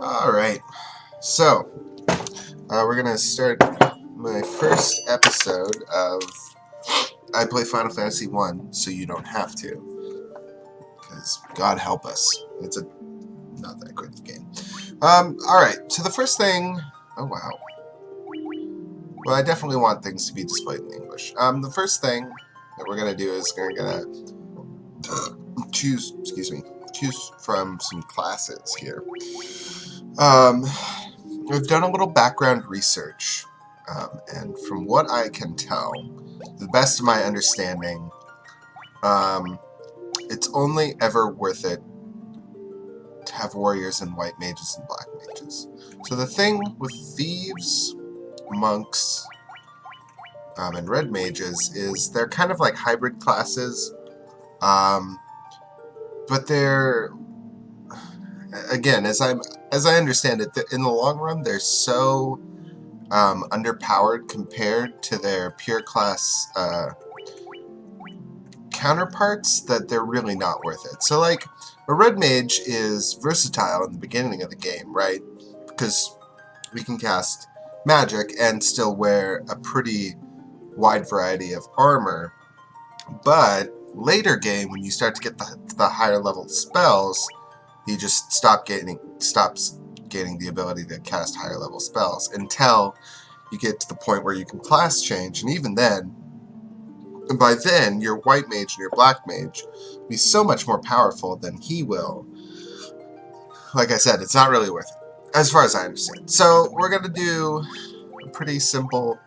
Alright, so we're gonna start my first episode of I Play Final Fantasy 1 so you don't have to. Because God help us. It's a not that great game. Alright, so the first thing oh wow. Well, I definitely want things to be displayed in English. The first thing that we're gonna do is we're gonna choose from some classes here. We've done a little background research, and from what I can tell, to the best of my understanding, it's only ever worth it to have warriors and white mages and black mages. So the thing with thieves, monks, and red mages is they're kind of like hybrid classes, but they're, again, as I understand it, in the long run, they're so underpowered compared to their pure class counterparts that they're really not worth it. So, like, a red mage is versatile in the beginning of the game, right? Because we can cast magic and still wear a pretty wide variety of armor. But later game, when you start to get the higher level spells, he just stops gaining the ability to cast higher level spells until you get to the point where you can class change, and even then, and by then, your white mage and your black mage will be so much more powerful than he will. Like I said, it's not really worth it, as far as I understand. So we're gonna do a pretty simple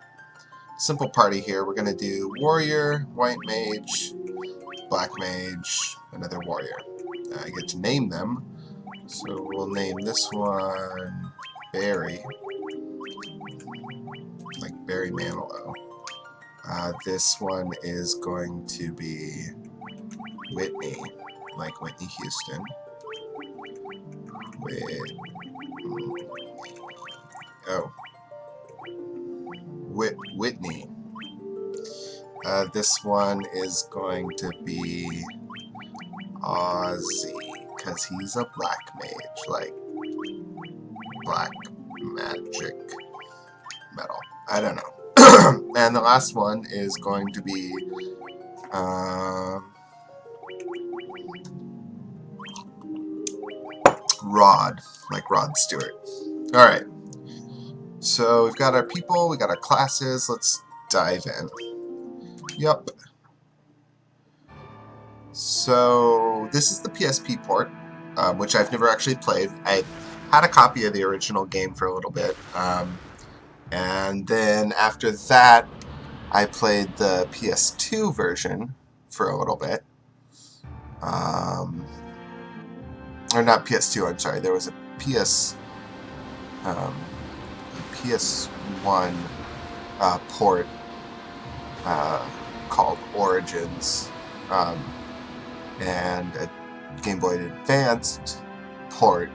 party here. We're gonna do warrior, white mage, black mage, another warrior. I get to name them. So we'll name this one Barry, like Barry Manilow. This one is going to be Whitney, like Whitney Houston. Whitney. This one is going to be Ozzy, because he's a black mage, like black magic metal. I don't know. And the last one is going to be Rod, like Rod Stewart. Alright. So we've got our people, we got our classes, let's dive in. Yup. So this is the PSP port, which I've never actually played. I had a copy of the original game for a little bit, and then after that I played the PS2 version for a little bit. Or not PS2, I'm sorry, there was a PS1 port called Origins, and a Game Boy Advanced port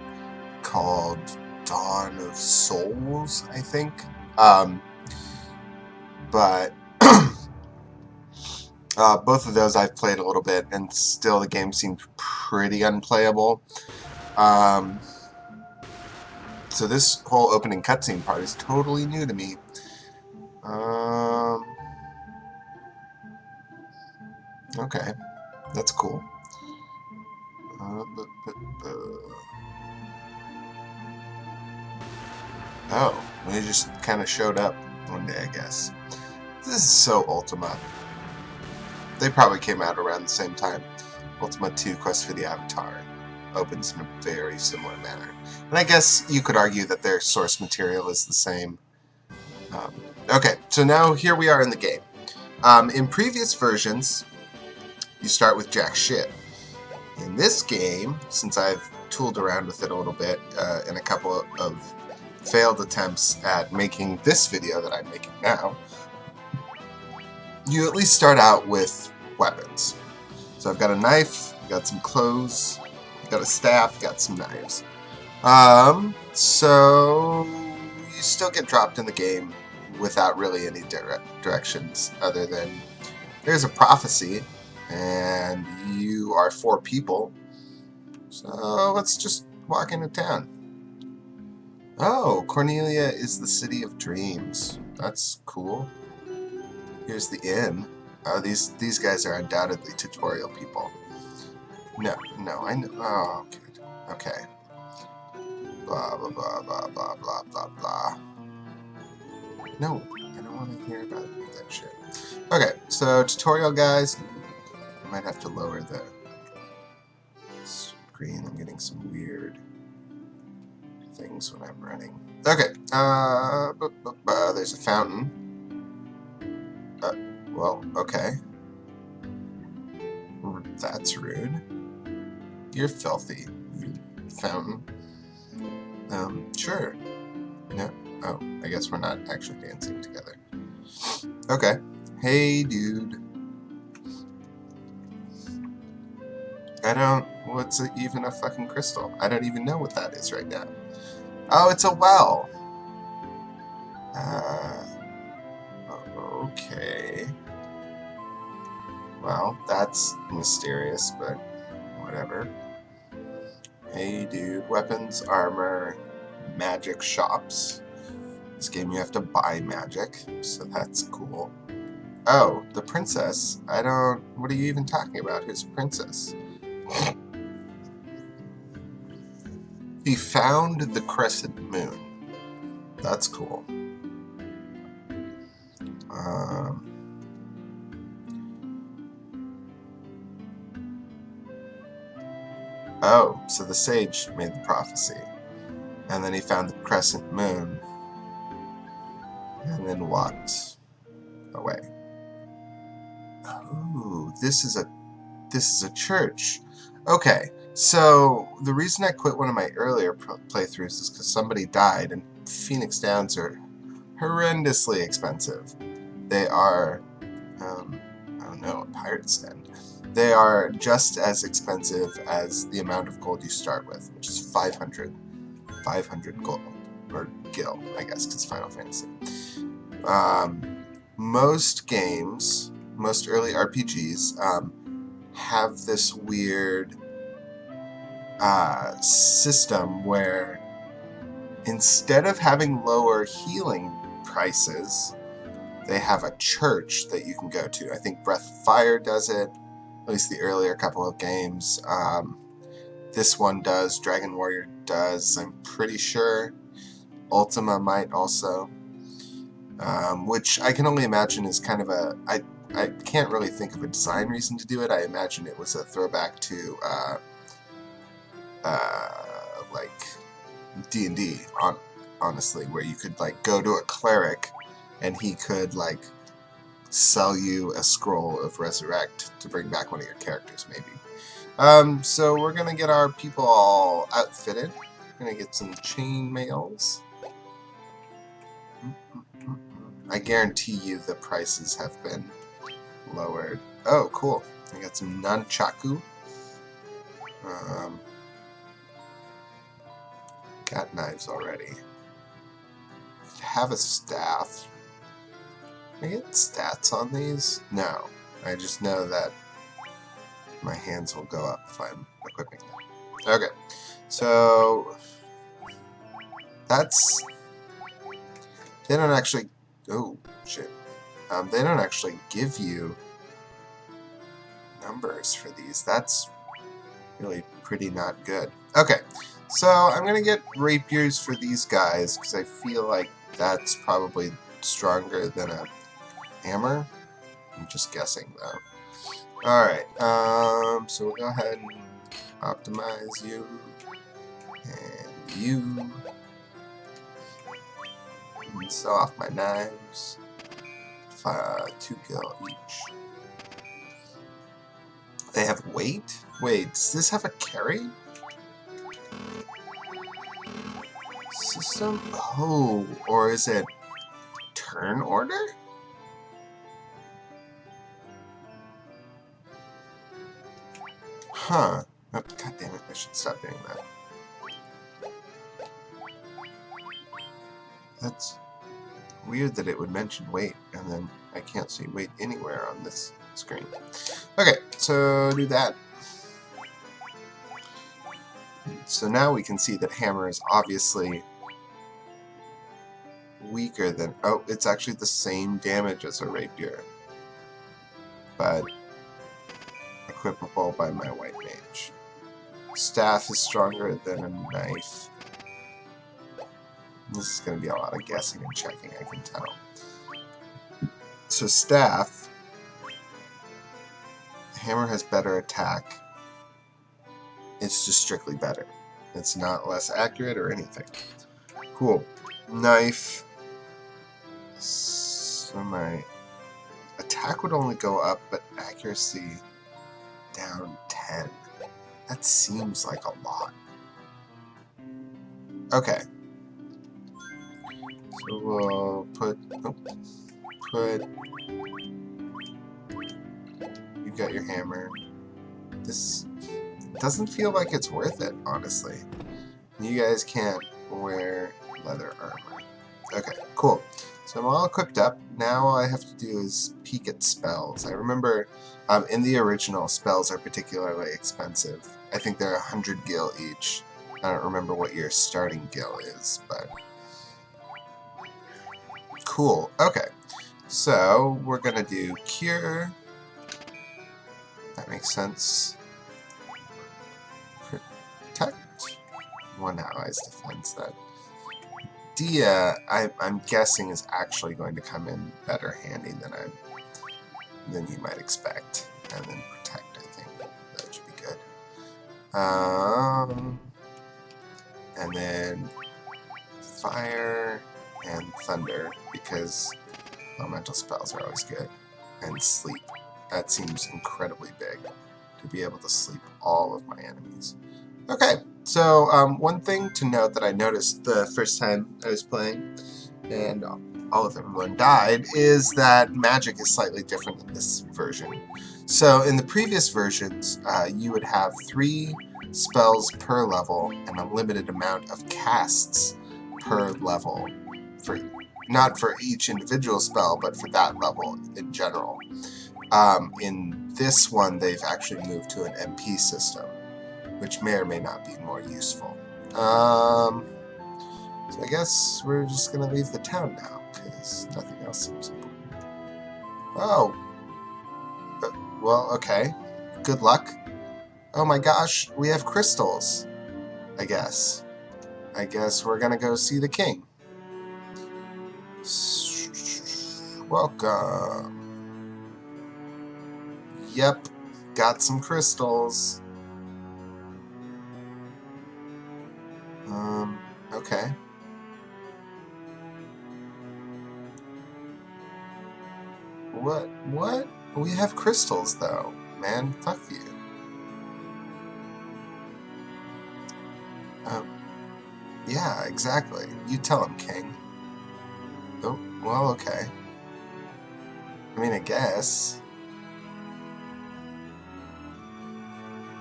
called Dawn of Souls, I think. But both of those I've played a little bit, and still the game seemed pretty unplayable. So this whole opening cutscene part is totally new to me. Okay, that's cool. Oh, they just kind of showed up one day, I guess. This is so Ultima. They probably came out around the same time. Ultima 2 Quest for the Avatar opens in a very similar manner. And I guess you could argue that their source material is the same. Okay, so now here we are in the game. In previous versions, you start with jack shit. In this game, since I've tooled around with it a little bit in a couple of failed attempts at making this video that I'm making now, you at least start out with weapons. So I've got a knife, got some clothes, got a staff, got some knives. So you still get dropped in the game without really any directions other than there's a prophecy and you are 4 people. So let's just walk into town. Oh, Cornelia is the city of dreams. That's cool. Here's the inn. Oh, these guys are undoubtedly tutorial people. No, I know. Oh, good. Okay. Blah, blah, blah, blah, blah, blah, blah, blah. No, I don't want to hear about that shit. Okay, so tutorial guys. I might have to lower the screen. I'm getting some weird things when I'm running. Okay, there's a fountain. Well, okay. That's rude. You're filthy, you fountain. Sure. No. Oh, I guess we're not actually dancing together. Okay. Hey, dude. What's even a fucking crystal? I don't even know what that is right now. Oh, it's a well. Okay. Well, that's mysterious, but whatever. Hey, dude. Weapons, armor, magic shops. This game you have to buy magic, so that's cool. Oh, the princess. What are you even talking about? Who's princess? He found the crescent moon. That's cool. Oh, so the sage made the prophecy. And then he found the crescent moon. And then walked away. Oh, this is a church. Okay, so the reason I quit one of my earlier playthroughs is because somebody died, and Phoenix Downs are horrendously expensive. They are, I don't know, a pirate's den. They are just as expensive as the amount of gold you start with, which is 500 gold, or gil, I guess, because Final Fantasy. Most games, most early RPGs, have this weird system where instead of having lower healing prices, they have a church that you can go to. I think Breath of Fire does it, at least the earlier couple of games. This one does, Dragon Warrior does, I'm pretty sure. Ultima might also. Which I can only imagine is kind of I can't really think of a design reason to do it. I imagine it was a throwback to like D&D, honestly, where you could like go to a cleric and he could like sell you a scroll of resurrect to bring back one of your characters, maybe. So we're gonna get our people all outfitted. We're gonna get some chain mails. I guarantee you the prices have been lowered. Oh, cool. I got some nunchaku. Got knives already. Have a staff. Can I get stats on these? No. I just know that my hands will go up if I'm equipping them. Okay. So that's... They don't actually... Oh, shit. They don't actually give you numbers for these. That's really pretty not good. Okay, so I'm going to get rapiers for these guys because I feel like that's probably stronger than a hammer. I'm just guessing, though. Alright, so we'll go ahead and optimize you. And you. And sew off my knives. 2 gil each. They have weight? Wait, does this have a carry system? Oh, or is it turn order? Huh. Oh, God damn it, I should stop doing that. That's weird that it would mention weight, and then I can't see weight anywhere on this screen. Okay, so do that. So now we can see that hammer is obviously weaker than... Oh, it's actually the same damage as a rapier, but equipable by my white mage. Staff is stronger than a knife. This is going to be a lot of guessing and checking, I can tell. So staff, hammer has better attack. It's just strictly better. It's not less accurate or anything. Cool. Knife. So my attack would only go up, but accuracy down 10. That seems like a lot. Okay. So we'll put... You got your hammer. This doesn't feel like it's worth it, honestly. You guys can't wear leather armor. Okay, cool. So I'm all equipped up. Now all I have to do is peek at spells. I remember in the original, spells are particularly expensive. I think they're 100 gil each. I don't remember what your starting gil is, but... Cool. Okay. So we're gonna do cure. That makes sense. Protect. One ally's defense. That Dia, I'm guessing, is actually going to come in better handy than you might expect. And then protect, I think that should be good. And then fire and thunder, because elemental spells are always good. And sleep. That seems incredibly big, to be able to sleep all of my enemies. Okay, so one thing to note that I noticed the first time I was playing, and all of everyone died, is that magic is slightly different in this version. So in the previous versions, you would have 3 spells per level and a limited amount of casts per level, not for each individual spell, but for that level in general. In this one, they've actually moved to an MP system, which may or may not be more useful. So I guess we're just going to leave the town now, because nothing else seems important. Oh. Well, okay. Good luck. Oh my gosh, we have crystals, I guess. I guess we're going to go see the king. Welcome. Yep, got some crystals. Okay. What? We have crystals, though. Man, fuck you. Yeah, exactly. You tell him, King. Oh, well, okay. I mean, I guess.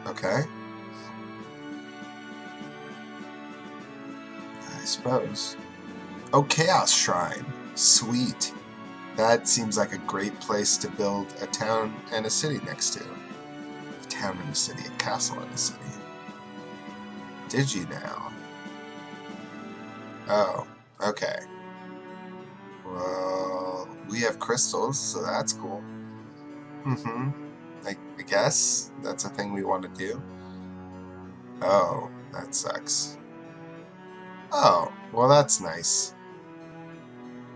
Okay. I suppose. Oh, Chaos Shrine. Sweet. That seems like a great place to build a town and a city next to. A town and a city, a castle and a city. Did you now? Oh, okay. Well, we have crystals, so that's cool. I guess that's a thing we want to do. Oh, that sucks. Oh, well that's nice.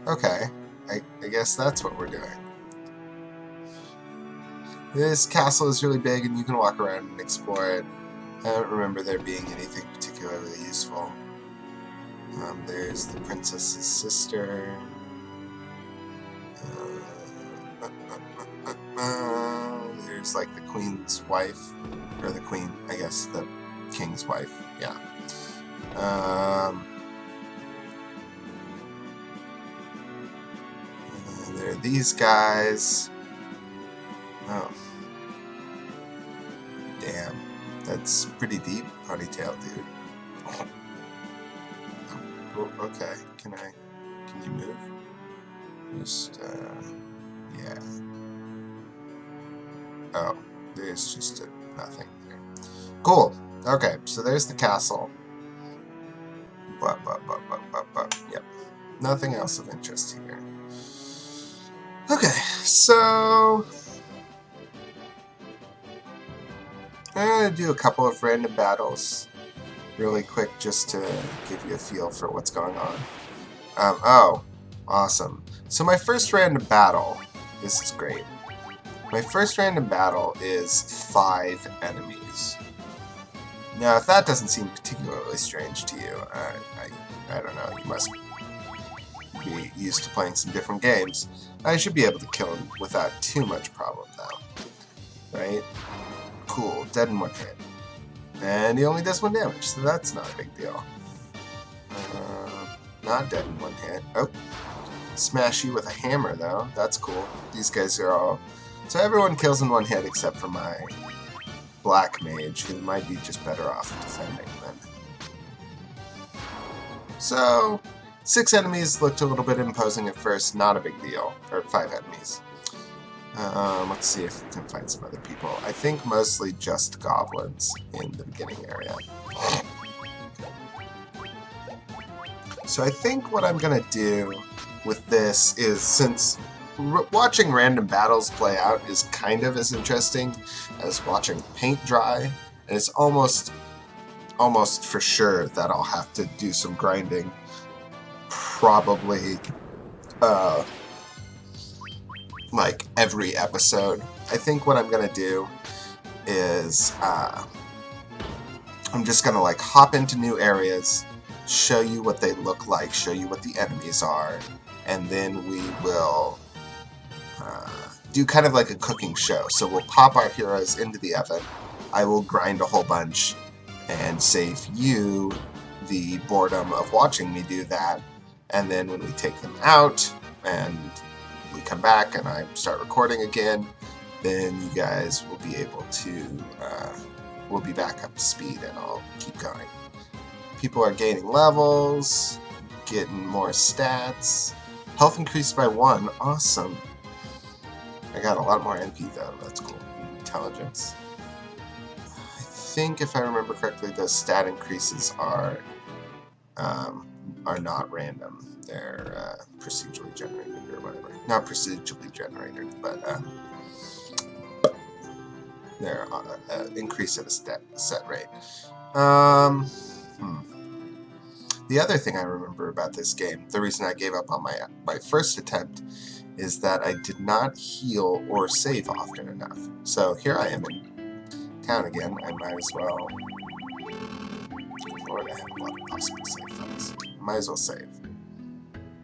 Okay, I guess that's what we're doing. This castle is really big and you can walk around and explore it. I don't remember there being anything particularly useful. There's the princess's sister. There's like the queen's wife, or the queen, I guess, the king's wife, yeah. There are these guys. Oh. Damn. That's pretty deep, ponytail, dude. Oh, okay. Can you move? Just, yeah. Oh, there's just nothing there. Cool. Okay, so there's the castle. Yep. Nothing else of interest here. Okay, so I'm going to do a couple of random battles really quick just to give you a feel for what's going on. Oh, awesome. So my first random battle, this is great. My first random battle is 5 enemies. Now, if that doesn't seem particularly strange to you, I don't know, you must be used to playing some different games. I should be able to kill him without too much problem, though. Right? Cool, dead in 1 hit. And he only does 1 damage, so that's not a big deal. Not dead in 1 hit. Oh, smash you with a hammer, though. That's cool. These guys are all... So everyone kills in 1 hit except for my black mage, who might be just better off defending then. So, 6 enemies looked a little bit imposing at first, not a big deal. Or 5 enemies. Let's see if we can find some other people. I think mostly just goblins in the beginning area. So I think what I'm going to do with this is, since watching random battles play out is kind of as interesting as watching paint dry, and it's almost for sure that I'll have to do some grinding, probably like every episode. I think what I'm gonna do is I'm just gonna like hop into new areas, show you what they look like, show you what the enemies are, and then we will do kind of like a cooking show. So we'll pop our heroes into the oven, I will grind a whole bunch and save you the boredom of watching me do that, and then when we take them out and we come back and I start recording again, then you guys will be able to, we'll be back up to speed and I'll keep going. People are gaining levels, getting more stats, health increased by 1, awesome. I got a lot more NP though, that's cool. Intelligence. I think if I remember correctly, those stat increases are not random. They're procedurally generated or whatever. Not procedurally generated, but they're increased at a set rate. The other thing I remember about this game, the reason I gave up on my first attempt, is that I did not heal or save often enough. So here I am in town again. I might as well... Lord, I have a lot of possible save files. Might as well save.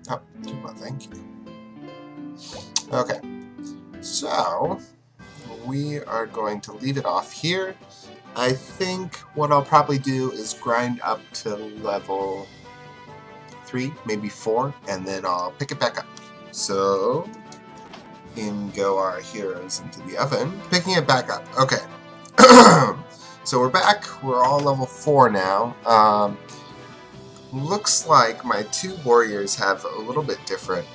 Oh, well, thank you. Okay, so we are going to leave it off here. I think what I'll probably do is grind up to level 3, maybe 4, and then I'll pick it back up. So, in go our heroes into the oven, picking it back up. Okay, so we're back. We're all level 4 now. Looks like my 2 warriors have a little bit different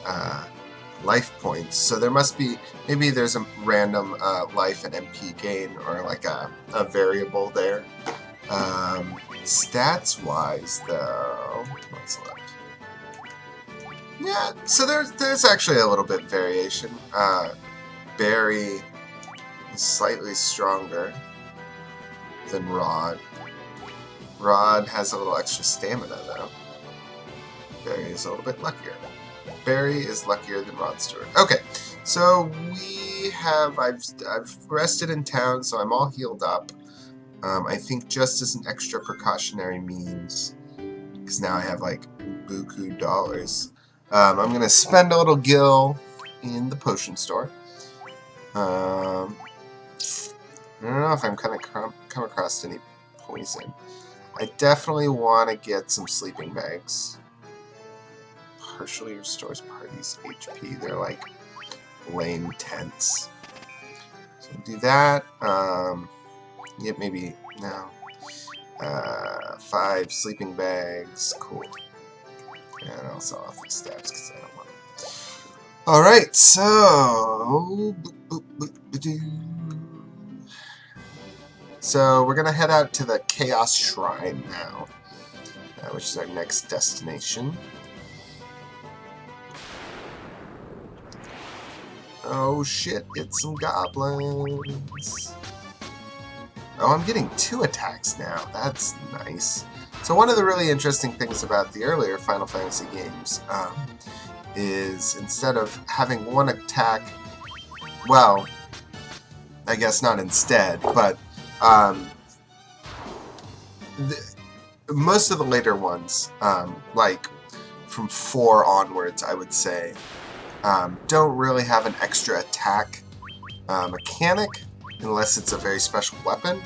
life points, so there must be, maybe there's a random life and MP gain, or like a variable there. Stats wise though, what's left? Yeah, so there's actually a little bit of variation. Barry is slightly stronger than Rod. Rod has a little extra stamina though. Barry is a little bit luckier. Barry is luckier than Rod Stewart. Okay, so I've rested in town, so I'm all healed up. I think just as an extra precautionary means, because now I have like buku dollars. I'm gonna spend a little gil in the potion store. I don't know if I'm gonna come across any poison. I definitely want to get some sleeping bags. Partially restores party's HP. They're like lame tents. So do that. Yep, maybe no. 5 sleeping bags. Cool. And I'll sell off these steps because I don't want them. Alright, so... So we're going to head out to the Chaos Shrine now, which is our next destination. Oh shit, it's some goblins. Oh, I'm getting 2 attacks now. That's nice. So one of the really interesting things about the earlier Final Fantasy games is instead of having 1 attack, well, I guess not instead, but most of the later ones, like from 4 onwards, I would say, don't really have an extra attack mechanic unless it's a very special weapon.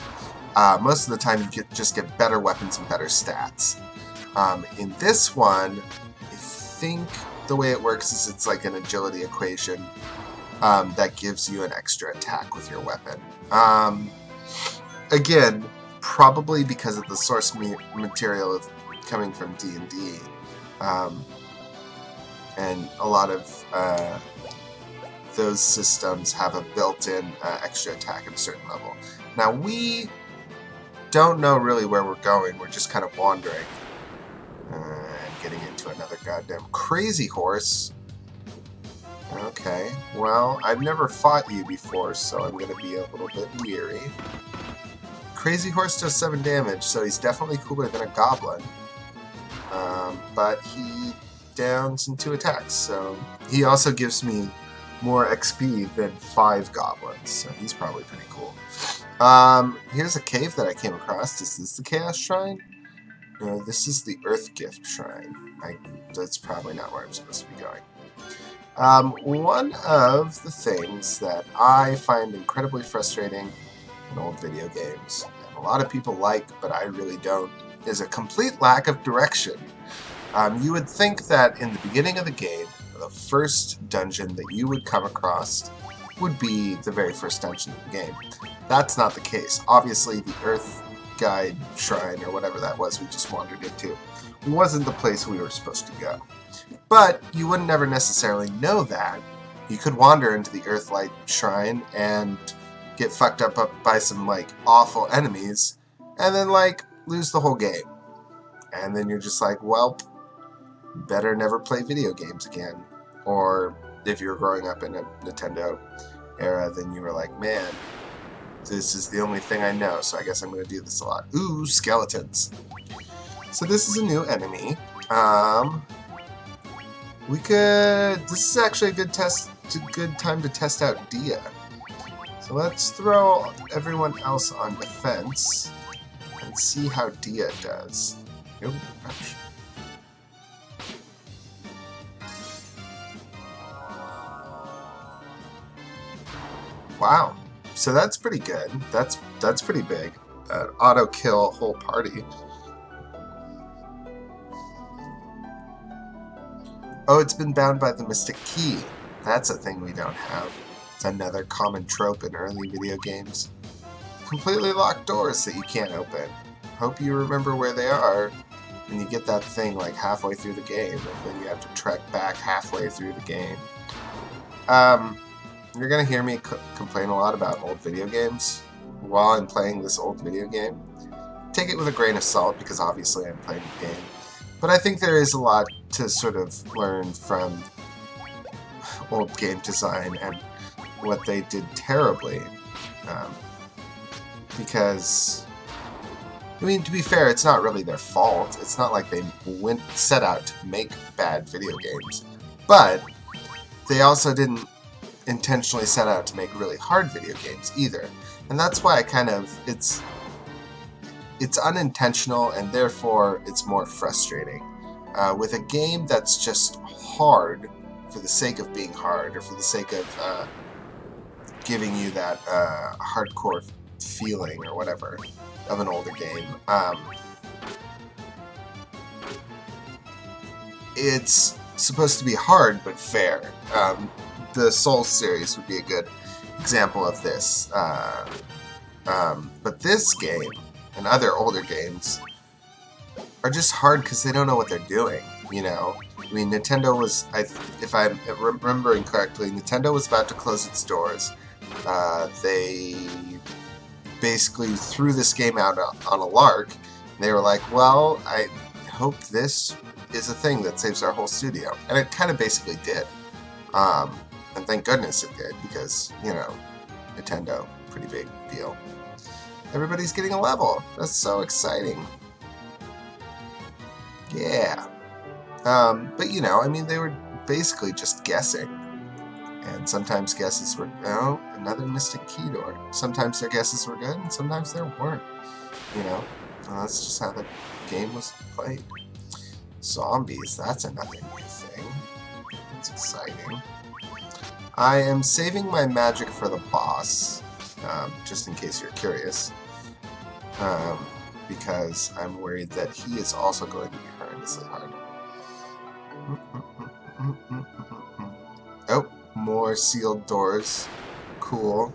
Most of the time you just get better weapons and better stats. In this one, I think the way it works is it's like an agility equation that gives you an extra attack with your weapon. Again, probably because of the source material coming from D&D, and a lot of those systems have a built-in extra attack at a certain level. Now, we don't know really where we're going. We're just kind of wandering. And getting into another goddamn crazy horse. Okay, well, I've never fought you before, so I'm going to be a little bit weary. Crazy horse does 7 damage, so he's definitely cooler than a goblin. But he downs in 2 attacks, so he also gives me more XP than 5 goblins, so he's probably pretty cool. Here's a cave that I came across. Is this the Chaos Shrine? No, this is the Earth Gift Shrine. That's probably not where I'm supposed to be going. One of the things that I find incredibly frustrating in old video games, and a lot of people like, but I really don't, is a complete lack of direction. You would think that in the beginning of the game, the first dungeon that you would come across would be the very first dungeon of the game. That's not the case. Obviously, the Earth Guide Shrine, or whatever that was we just wandered into, wasn't the place we were supposed to go. But you wouldn't ever necessarily know that. You could wander into the Earthlight Shrine and get fucked up by some, like, awful enemies, and then, like, lose the whole game. And then you're just like, well, better never play video games again. Or if you were growing up in a Nintendo era, then you were like, man, this is the only thing I know, so I guess I'm going to do this a lot. Ooh, skeletons. So this is a new enemy. This is actually a good time to test out Dia. So let's throw everyone else on defense and see how Dia does. Oh, gosh. Wow. So that's pretty good. That's pretty big. Auto kill whole party. Oh, it's been bound by the Mystic Key. That's a thing we don't have. It's another common trope in early video games. Completely locked doors that you can't open. Hope you remember where they are when you get that thing like halfway through the game, and then you have to trek back halfway through the game. You're gonna hear me complain a lot about old video games while I'm playing this old video game. Take it with a grain of salt, because obviously I'm playing the game. But I think there is a lot to sort of learn from old game design and what they did terribly. Because, I mean, to be fair, it's not really their fault. It's not like they set out to make bad video games. But they also didn't intentionally set out to make really hard video games either. And that's why it's unintentional, and therefore it's more frustrating. With a game that's just hard for the sake of being hard, or for the sake of giving you that hardcore feeling or whatever of an older game, it's supposed to be hard but fair. The Souls series would be a good example of this. But this game and other older games are just hard because they don't know what they're doing, you know? I mean, Nintendo was, if I'm remembering correctly, Nintendo was about to close its doors. They basically threw this game out on a lark. They were like, well, I hope this is a thing that saves our whole studio. And it kind of basically did. And thank goodness it did, because, you know, Nintendo, pretty big deal. Everybody's getting a level. That's so exciting. Yeah. But, you know, I mean, they were basically just guessing. And sometimes guesses were, oh, another Mystic Key door. Sometimes their guesses were good, and sometimes they weren't. You know, that's just how the game was played. Zombies, that's another new thing. That's exciting. I am saving my magic for the boss, just in case you're curious, because I'm worried that he is also going to be horrendously hard. Oh, more sealed doors. Cool.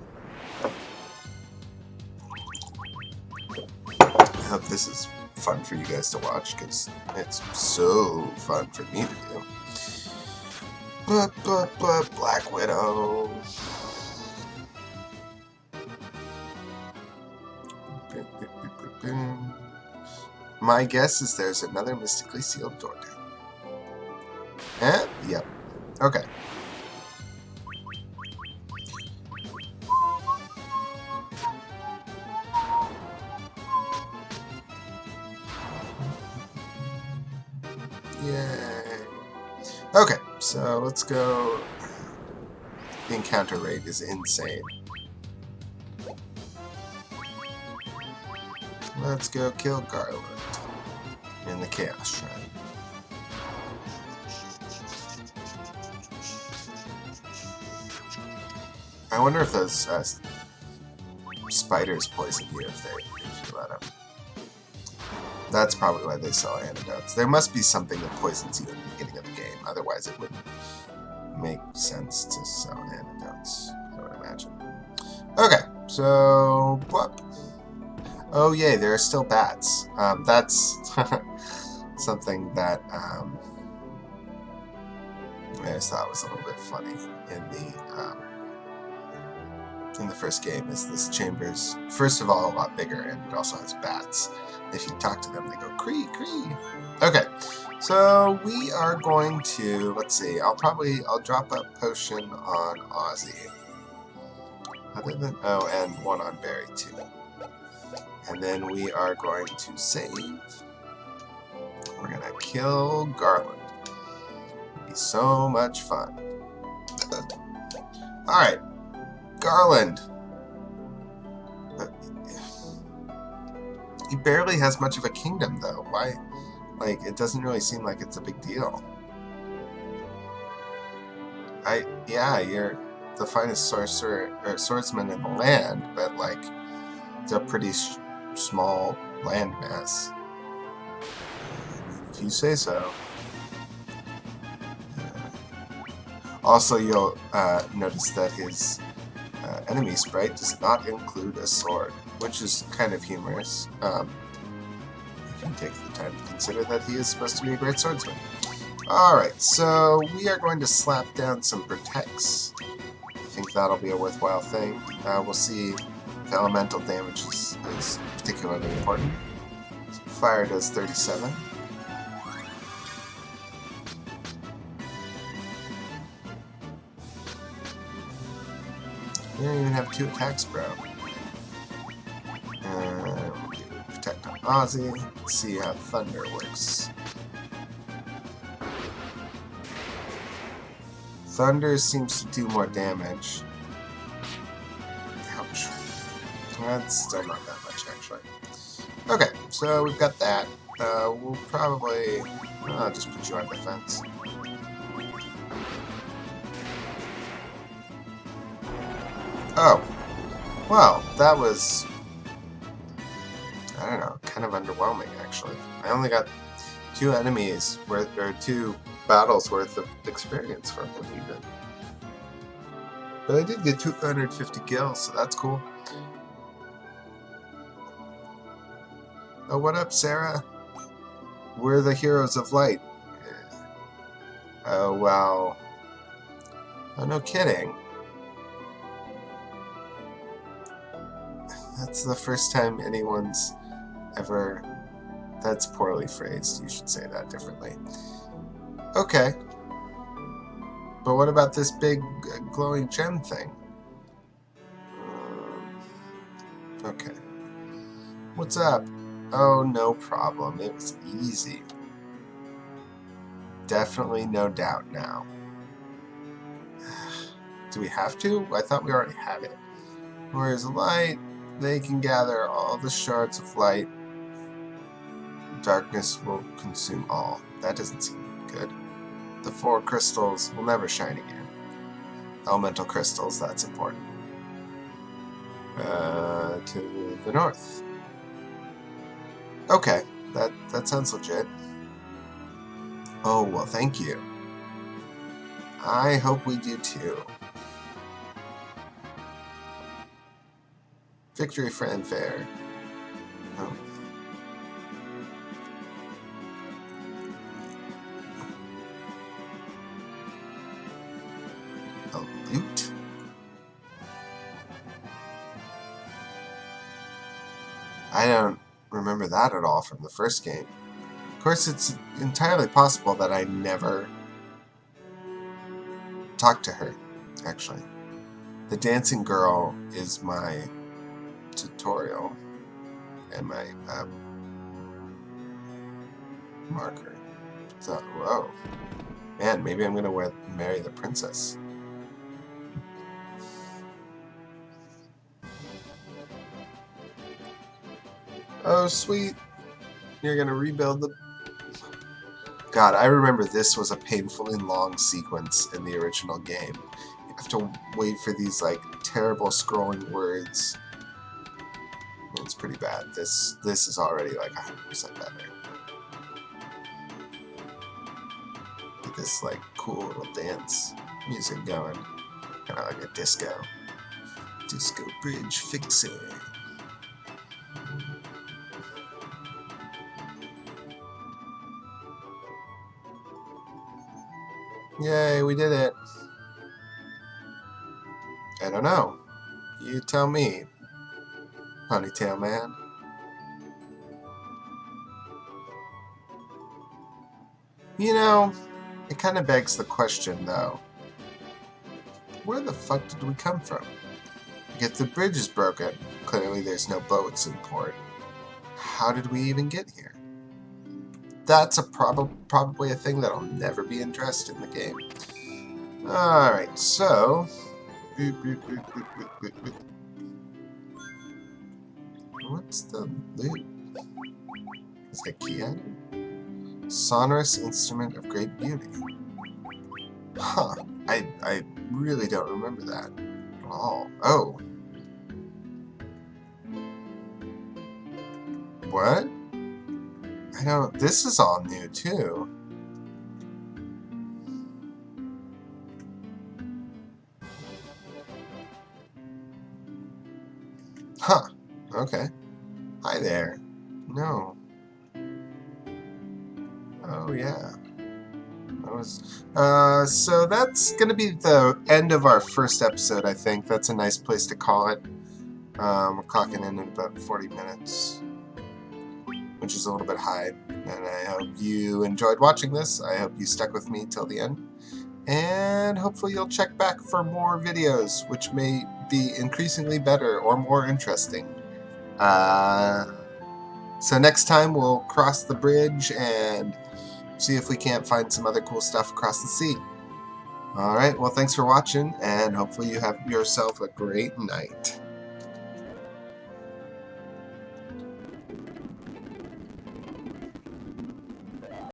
I hope this is fun for you guys to watch, because it's so fun for me to do. But Black Widow. My guess is there's another mystically sealed door there. Yep. Okay. Yay. Okay, so let's go. The encounter rate is insane. Let's go kill Garland in the Chaos Shrine. I wonder if those spiders poison you if you let them. That's probably why they sell antidotes. There must be something that poisons you in the beginning of the game. Otherwise, it wouldn't make sense to sell antidotes, I would imagine. Okay, so... Whoop. Oh, yay, there are still bats. That's something that I just thought was a little bit funny in the first game. Is this chamber's, first of all, a lot bigger, and it also has bats. If you talk to them, they go cree cree. Okay, so we are going to, let's see, I'll drop a potion on Ozzy. Other than, oh, and one on Barry too. And then we are going to save. We're gonna kill Garland. It'll be so much fun. Alright, Garland. He barely has much of a kingdom, though. Why? Like, it doesn't really seem like it's a big deal. Yeah, you're the finest sorcerer or swordsman in the land, but like, it's a pretty small landmass. If you say so. Also, you'll notice that his enemy sprite does not include a sword, which is kind of humorous. You can take the time to consider that he is supposed to be a great swordsman. Alright, so we are going to slap down some protects. I think that'll be a worthwhile thing. We'll see if elemental damage is particularly important. Fire does 37. You don't even have 2 attacks, bro. We'll do Protect on Ozzy. Let's see how Thunder works. Thunder seems to do more damage. Ouch. That's still not that much, actually. Okay, so we've got that. We'll probably... I'll just put you on defense. Oh. Well, that was... I don't know, kind of underwhelming, actually. I only got 2 enemies worth, or 2 battles worth of experience from him, even. But I did get 250 kills, so that's cool. Oh, what up, Sarah? We're the heroes of light. Oh, wow. Oh, no kidding. That's the first time anyone's ever... That's poorly phrased. You should say that differently. Okay. But what about this big glowing gem thing? Okay. What's up? Oh, no problem. It was easy. Definitely no doubt now. Do we have to? I thought we already had it. Whereas light, they can gather all the shards of light. Darkness will consume all. That doesn't seem good. The 4 crystals will never shine again. Elemental crystals, that's important. To the north. Okay, that sounds legit. Oh, well, thank you. I hope we do too. Victory fanfare. Oh. A loot? I don't remember that at all from the first game. Of course, it's entirely possible that I never talked to her, actually. The dancing girl is my tutorial and my marker. So, whoa. Man, maybe I'm going to marry the princess. Oh, sweet. You're going to rebuild the... God, I remember this was a painfully long sequence in the original game. You have to wait for these, like, terrible scrolling words. It's pretty bad. This is already, like, 100% better. Get this, like, cool little dance music going. Kind of like a disco. Disco bridge fixing. Yay, we did it. I don't know. You tell me, Ponytail Man. You know, it kind of begs the question, though. Where the fuck did we come from? If the bridge is broken, clearly there's no boats in port. How did we even get here? That's a probably a thing that'll never be addressed in the game. Alright, so... What's the loot? Is the key item? Sonorous instrument of great beauty. Huh. I really don't remember that at all. Oh. What? I don't... This is all new, too. Huh. Okay. Hi there. No. Oh, yeah. That was... so that's gonna be the end of our first episode, I think. That's a nice place to call it. We're clocking in about 40 minutes. Which is a little bit high, and I hope you enjoyed watching this. I hope you stuck with me till the end, and hopefully you'll check back for more videos, which may be increasingly better or more interesting. So next time we'll cross the bridge and see if we can't find some other cool stuff across the sea. Alright, well thanks for watching, and hopefully you have yourself a great night.